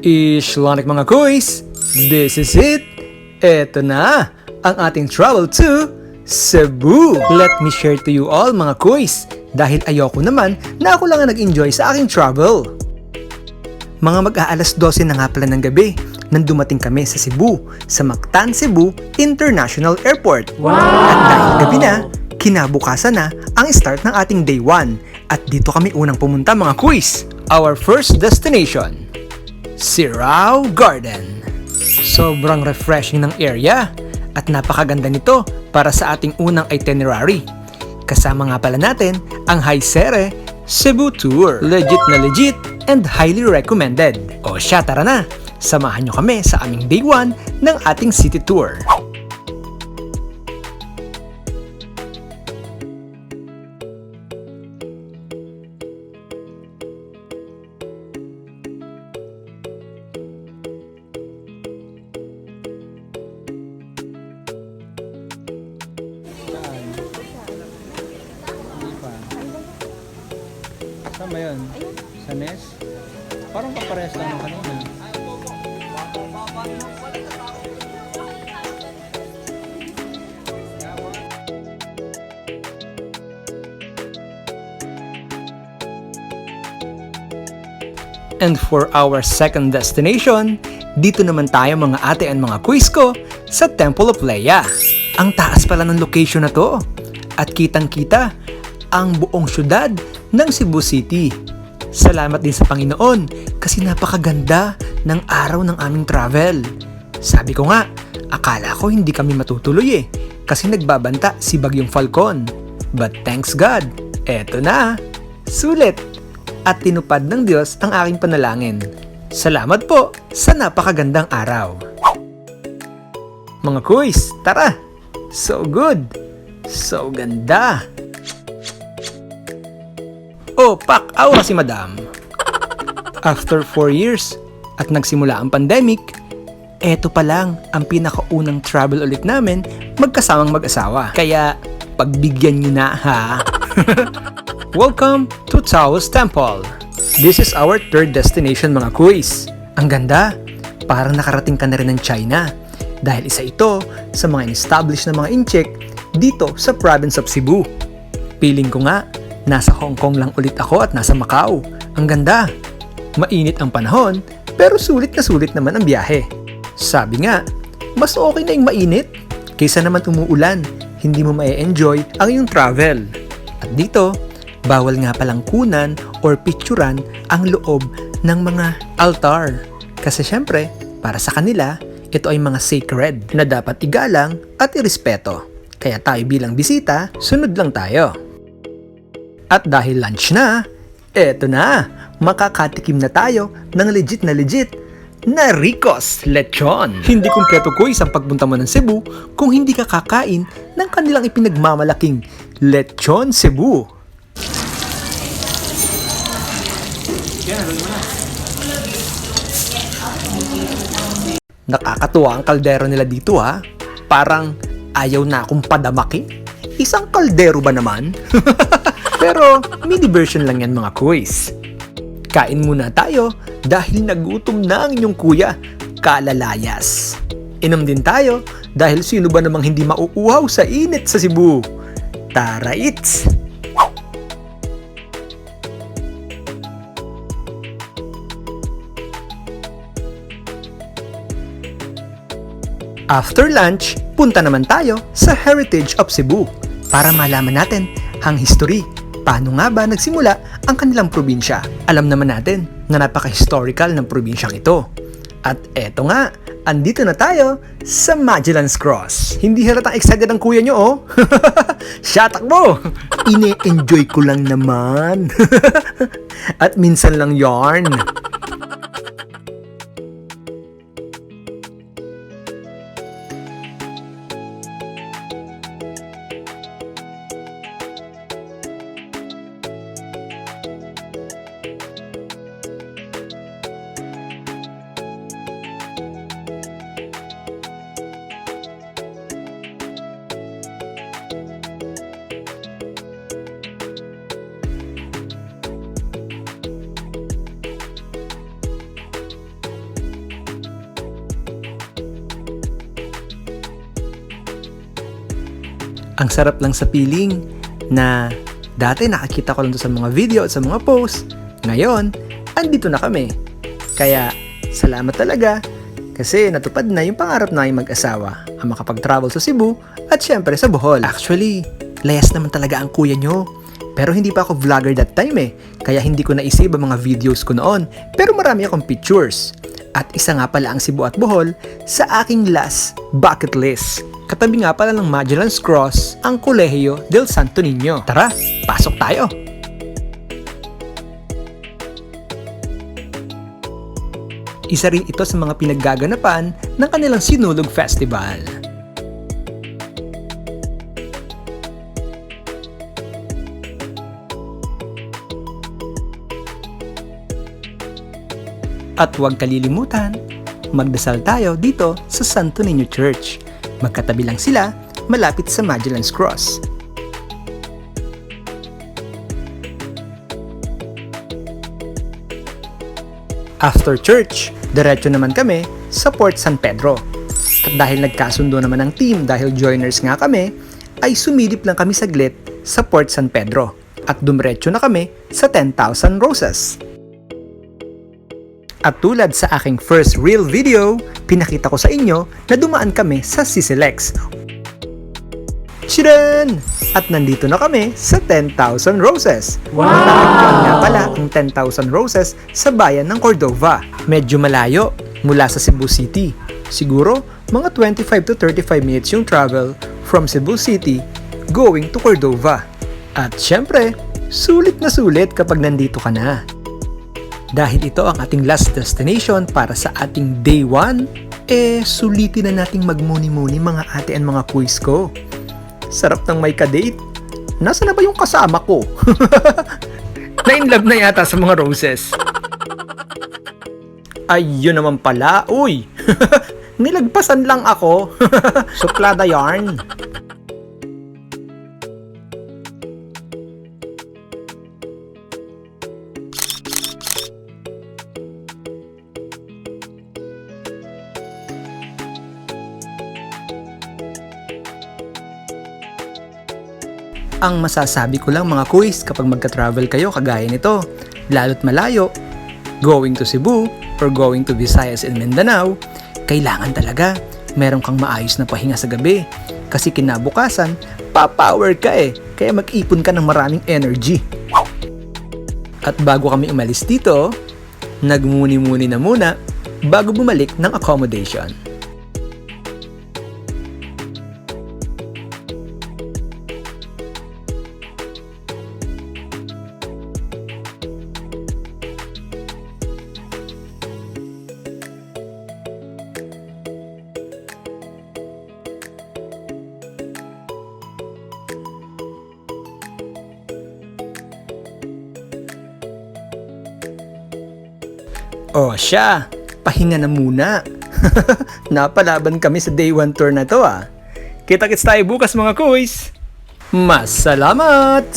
Ishlanik mga kuys, this is it! Eto na, ang ating travel to Cebu! Let me share to you all mga kuys, dahil ayoko naman na ako lang ang nag-enjoy sa aking travel. Mga mag-aalas 12 na nga pala ng gabi nang dumating kami sa Cebu, sa Mactan Cebu International Airport. Wow! At dahil gabi na, kinabukasan na ang start ng ating day 1 at dito kami unang pumunta mga kuys. Our first destination, Sirao Garden. Sobrang refreshing ng area at napakaganda nito para sa ating unang itinerary. Kasama nga pala natin ang Haisere Cebu Tour. Legit na legit and highly recommended. O siya, tara na! Samahan nyo kami sa aming day 1 ng ating city tour. Saan ba yun? Sa NES? Parang kaparehas lang ng kanina. And for our second destination, dito naman tayo mga ate and mga quiz ko sa Temple of Leia. Ang taas pala ng location na to at kitang-kita ang buong syudad ng Cebu City. Salamat din sa Panginoon kasi napakaganda ng araw ng aming travel. Sabi ko nga, akala ko hindi kami matutuloy kasi nagbabanta si Bagyong Falcon. But thanks God, eto na, sulit! At tinupad ng Diyos ang aking panalangin. Salamat po sa napakagandang araw. Mga kuys, tara! So good! So ganda! Oh, pak-aura si Madam. After 4 years at nagsimula ang pandemic, eto pa lang ang pinakaunang travel ulit namin magkasamang mag-asawa. Kaya, pagbigyan nyo na ha! Welcome to Taoist Temple. This is our third destination mga kuys. Ang ganda, parang nakarating ka na rin ng China dahil isa ito sa mga in-establish na mga incheck dito sa province of Cebu. Feeling ko nga, nasa Hong Kong lang ulit ako at nasa Macau. Ang ganda, mainit ang panahon pero sulit naman ang biyahe. Sabi nga, mas okay na yung mainit kaysa naman umuulan, hindi mo ma-enjoy ang iyong travel. At dito, bawal nga palang kunan or picturan ang loob ng mga altar. Kasi syempre, para sa kanila, ito ay mga sacred na dapat igalang at irespeto. Kaya tayo bilang bisita, sunod lang tayo. At dahil lunch na, eto na, makakatikim na tayo ng legit na Rico's Lechon. Hindi kumpleto ko isang pagpunta mo ng Cebu kung hindi ka kakain ng kanilang ipinagmamalaking Lechon Cebu. Nakakatuwa ang kaldero nila dito ha. Parang ayaw na akong padamakin. Isang kaldero ba naman? Pero mini version lang yan mga kuys. Kain muna tayo dahil nagutom na ang inyong kuya, kalalayas. Inom din tayo dahil sino ba namang hindi mauuhaw sa init sa Cebu. Tara it's! After lunch, punta naman tayo sa Heritage of Cebu para malaman natin ang history. Paano nga ba nagsimula ang kanilang probinsya? Alam naman natin na napaka-historical ng probinsyang ito. At eto nga, andito na tayo sa Magellan's Cross. Hindi halatang excited ang kuya nyo oh. Siya, takbo! Ine-enjoy ko lang naman. At minsan lang yarn. Ang sarap lang sa piling na dati nakakita ko lang to sa mga video at sa mga post. Ngayon, andito na kami. Kaya, salamat talaga kasi natupad na yung pangarap na mag-asawa ang makapag-travel sa Cebu at syempre sa Bohol. Actually, layas naman talaga ang kuya nyo. Pero hindi pa ako vlogger that time kaya hindi ko na-isave ang mga videos ko noon. Pero marami akong pictures. At isa nga pala ang Cebu at Bohol sa aking last bucket list. Katabi nga pala ng Magellan's Cross ang Colegio del Santo Niño. Tara, pasok tayo! Isa rin ito sa mga pinaggaganapan ng kanilang Sinulog Festival. At huwag kalilimutan, magdasal tayo dito sa Santo Niño Church. Magkatabi lang sila, malapit sa Magellan's Cross. After church, diretso naman kami sa Port San Pedro. At dahil nagkasundo naman ang team dahil joiners nga kami, ay sumilip lang kami saglit sa Port San Pedro. At dumiretso na kami sa 10,000 Roses. At tulad sa aking first real video, pinakita ko sa inyo na dumaan kami sa Sisilex. Chidan! At nandito na kami sa 10,000 Roses. Wow! Nakakita nga pala ang 10,000 Roses sa bayan ng Cordova. Medyo malayo mula sa Cebu City. Siguro mga 25 to 35 minutes yung travel from Cebu City going to Cordova. At syempre, sulit na sulit kapag nandito ka na. Dahil ito ang ating last destination para sa ating day 1, sulitin na nating magmuni-muni mga ate and mga kuis ko. Sarap ng may ka-date. Nasaan na ba yung kasama ko? Na-inlove na yata sa mga roses. Ayun naman pala. Uy! Nilagpasan lang ako. Suplada yarn. Ang masasabi ko lang mga kuis kapag magka-travel kayo kagaya nito, lalo't malayo, going to Cebu or going to Visayas and Mindanao, kailangan talaga meron kang maayos na pahinga sa gabi kasi kinabukasan, pa-power ka kaya mag-ipon ka ng maraming energy. At bago kami umalis dito, nagmuni-muni na muna bago bumalik ng accommodation. Oh siya, pahinga na muna. Napalaban kami sa day 1 tour na to Kita-kits tayo bukas mga kuys. Mas salamat!